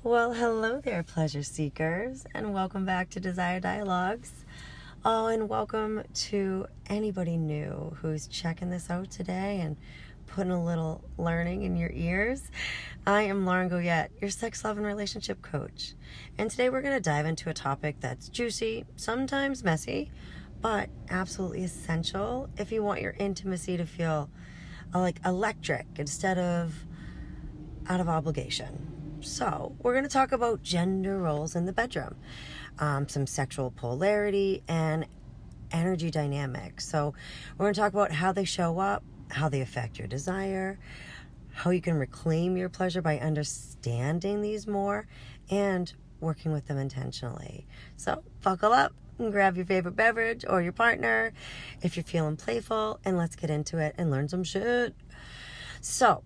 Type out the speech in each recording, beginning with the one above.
Well, hello there, pleasure seekers, and welcome back to Desire Dialogues. Oh, and welcome to anybody new who's checking this out today and putting a little learning in your ears. I am Lauren Goyette, your sex, love, and relationship coach. And today we're going to dive into a topic that's juicy, sometimes messy, but absolutely essential if you want your intimacy to feel like electric instead of out of obligation. So we're going to talk about gender roles in the bedroom, some sexual polarity, and energy dynamics. So we're going to talk about how they show up, how they affect your desire, how you can reclaim your pleasure by understanding these more, and working with them intentionally. So buckle up and grab your favorite beverage or your partner if you're feeling playful, and let's get into it and learn some shit. So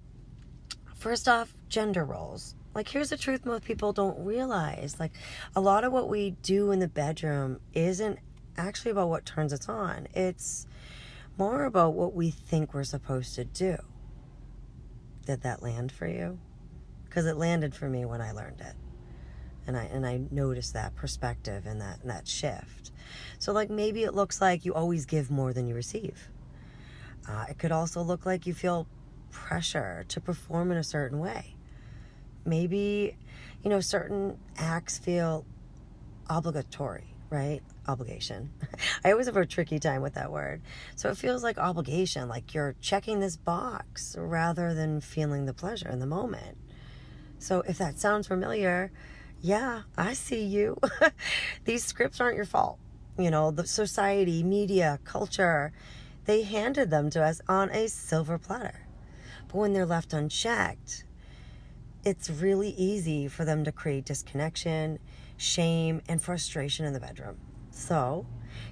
first off, gender roles. Here's the truth most people don't realize. A lot of what we do in the bedroom isn't actually about what turns us on. It's more about what we think we're supposed to do. Did that land for you? Because it landed for me when I learned it. And I noticed that perspective and that shift. So maybe it looks like you always give more than you receive. It could also look like you feel pressure to perform in a certain way. Maybe, certain acts feel obligatory, right? Obligation. I always have a tricky time with that word. So it feels like obligation, like you're checking this box rather than feeling the pleasure in the moment. So if that sounds familiar, yeah, I see you. These scripts aren't your fault. The society, media, culture, they handed them to us on a silver platter. But when they're left unchecked, it's really easy for them to create disconnection, shame, and frustration in the bedroom. So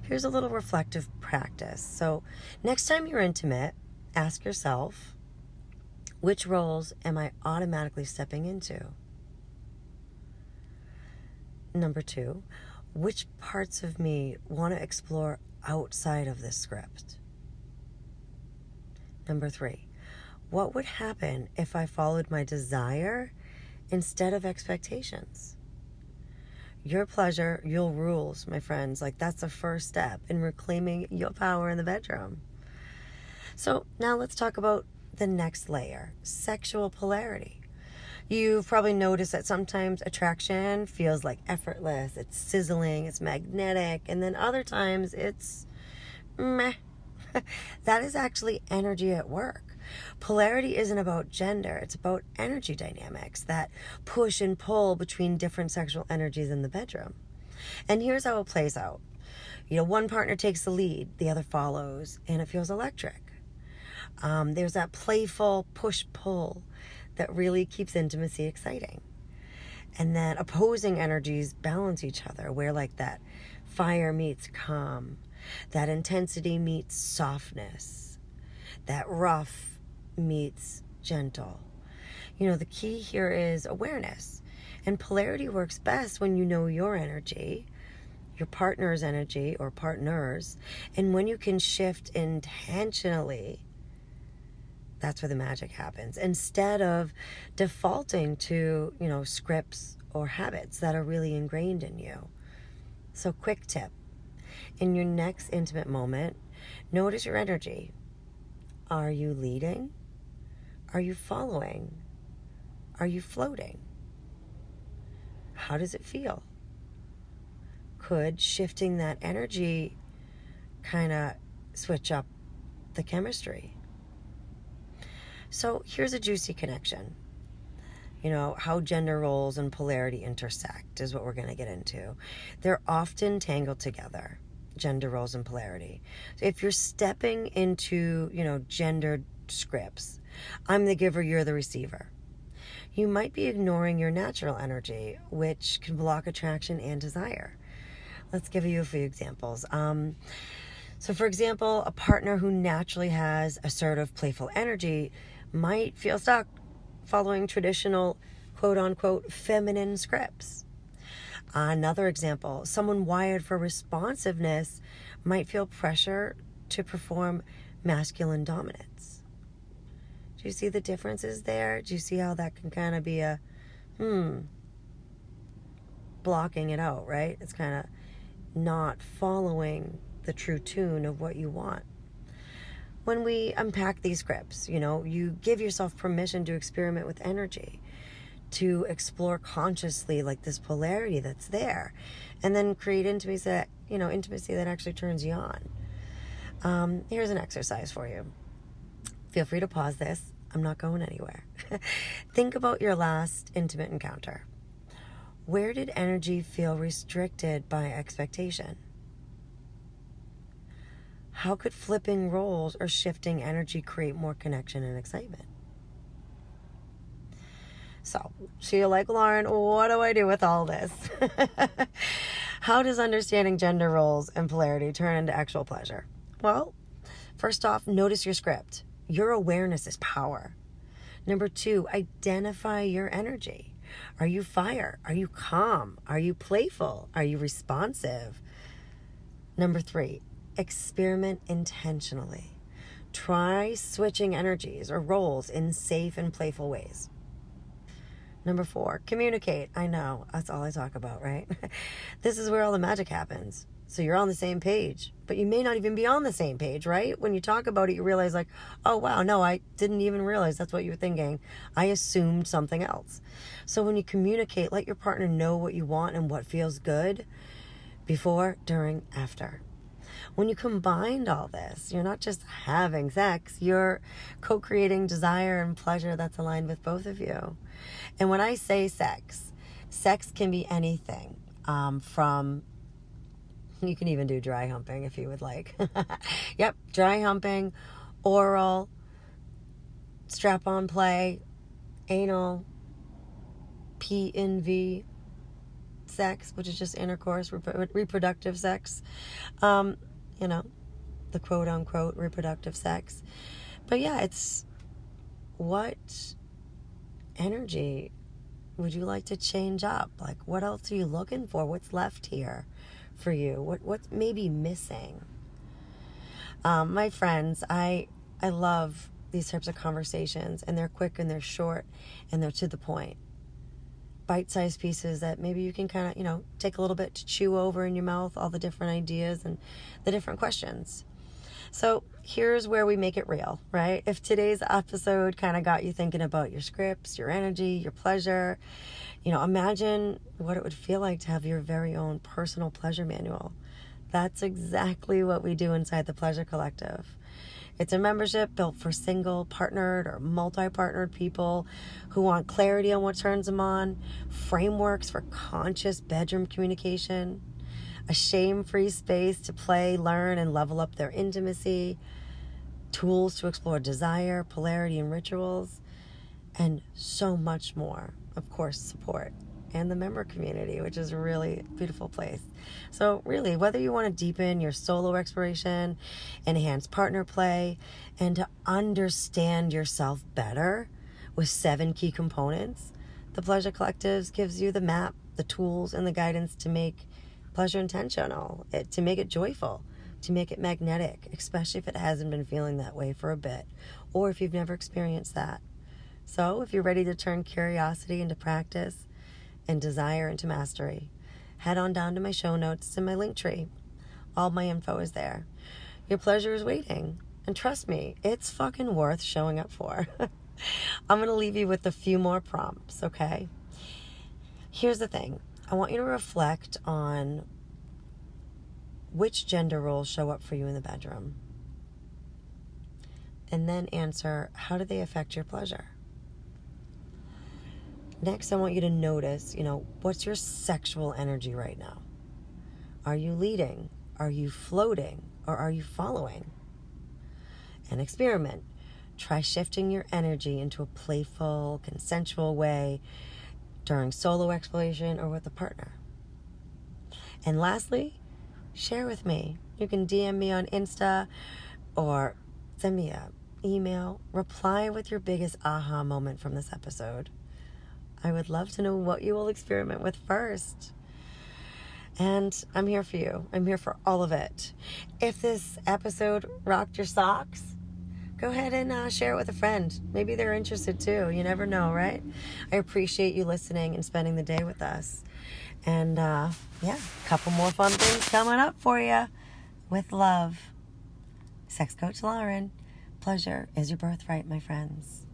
here's a little reflective practice. So next time you're intimate, ask yourself, which roles am I automatically stepping into? Number 2, which parts of me want to explore outside of this script? Number 3, what would happen if I followed my desire instead of expectations? Your pleasure, your rules, my friends. That's the first step in reclaiming your power in the bedroom. So now let's talk about the next layer, sexual polarity. You've probably noticed that sometimes attraction feels effortless, it's sizzling, it's magnetic, and then other times it's meh. That is actually energy at work. Polarity isn't about gender, it's about energy dynamics that push and pull between different sexual energies in the bedroom. And here's how it plays out. One partner takes the lead, the other follows, and it feels electric. There's that playful push-pull that really keeps intimacy exciting. And then opposing energies balance each other, where that fire meets calm, that intensity meets softness, that rough meets gentle. The key here is awareness. And polarity works best when you know your energy, your partner's energy or partners, and when you can shift intentionally. That's where the magic happens, instead of defaulting to, scripts or habits that are really ingrained in you. So quick tip, in your next intimate moment, notice your energy. Are you leading? Are you following? Are you floating? How does it feel? Could shifting that energy kind of switch up the chemistry? So here's a juicy connection. How gender roles and polarity intersect is what we're going to get into. They're often tangled together, gender roles and polarity. So if you're stepping into, gendered scripts, I'm the giver, you're the receiver, you might be ignoring your natural energy, which can block attraction and desire. Let's give you a few examples. So for example, a partner who naturally has assertive, playful energy might feel stuck following traditional, quote-unquote, feminine scripts. Another example, someone wired for responsiveness might feel pressure to perform masculine dominance. Do you see the differences there? Do you see how that can kind of be a, blocking it out, right? It's kind of not following the true tune of what you want. When we unpack these scripts, you give yourself permission to experiment with energy, to explore consciously like this polarity that's there, and then create intimacy that actually turns you on. Here's an exercise for you. Feel free to pause this. I'm not going anywhere. Think about your last intimate encounter. Where did energy feel restricted by expectation? How could flipping roles or shifting energy create more connection and excitement? So you're like, Lauren, what do I do with all this? How does understanding gender roles and polarity turn into actual pleasure? Well, first off, notice your script. Your awareness is power. Number 2, identify your energy. Are you fire? Are you calm? Are you playful? Are you responsive? Number 3, experiment intentionally. Try switching energies or roles in safe and playful ways. Number 4, communicate. I know, that's all I talk about, right? This is where all the magic happens. So you're on the same page, but you may not even be on the same page, right? When you talk about it, you realize like, oh, wow, no, I didn't even realize that's what you were thinking. I assumed something else. So when you communicate, let your partner know what you want and what feels good before, during, after. When you combine all this, you're not just having sex, you're co-creating desire and pleasure that's aligned with both of you. And when I say sex can be anything from... You can even do dry humping if you would like. Yep, dry humping, oral, strap-on play, anal, PNV sex, which is just intercourse, reproductive sex. The quote-unquote reproductive sex. But yeah, it's what energy would you like to change up? Like, what else are you looking for? What's left here for you? What's maybe missing? My friends, I love these types of conversations, and they're quick and they're short and they're to the point. Bite-sized pieces that maybe you can kind of, take a little bit to chew over in your mouth, all the different ideas and the different questions. So here's where we make it real, right? If today's episode kind of got you thinking about your scripts, your energy, your pleasure, imagine what it would feel like to have your very own personal pleasure manual. That's exactly what we do inside the Pleasure Collective. It's a membership built for single, partnered, or multi-partnered people who want clarity on what turns them on, frameworks for conscious bedroom communication, a shame-free space to play, learn, and level up their intimacy, tools to explore desire, polarity, and rituals, and so much more. Of course, support and the member community, which is a really beautiful place. So really, whether you want to deepen your solo exploration, enhance partner play, and to understand yourself better with 7 key components, the Pleasure Collectives gives you the map, the tools, and the guidance to make pleasure intentional, to make it joyful, to make it magnetic, especially if it hasn't been feeling that way for a bit, or if you've never experienced that. So if you're ready to turn curiosity into practice and desire into mastery, head on down to my show notes and my link tree. All my info is there. Your pleasure is waiting. And trust me, it's fucking worth showing up for. I'm going to leave you with a few more prompts, okay? Here's the thing. I want you to reflect on which gender roles show up for you in the bedroom. And then answer, how do they affect your pleasure? Next, I want you to notice, what's your sexual energy right now? Are you leading? Are you floating? Or are you following? And experiment. Try shifting your energy into a playful, consensual way during solo exploration or with a partner. And lastly, share with me. You can DM me on Insta or send me an email. Reply with your biggest aha moment from this episode. I would love to know what you will experiment with first. And I'm here for you. I'm here for all of it. If this episode rocked your socks, go ahead and share it with a friend. Maybe they're interested too. You never know, right? I appreciate you listening and spending the day with us. And yeah, a couple more fun things coming up for you. With love, Sex Coach Lauren. Pleasure is your birthright, my friends.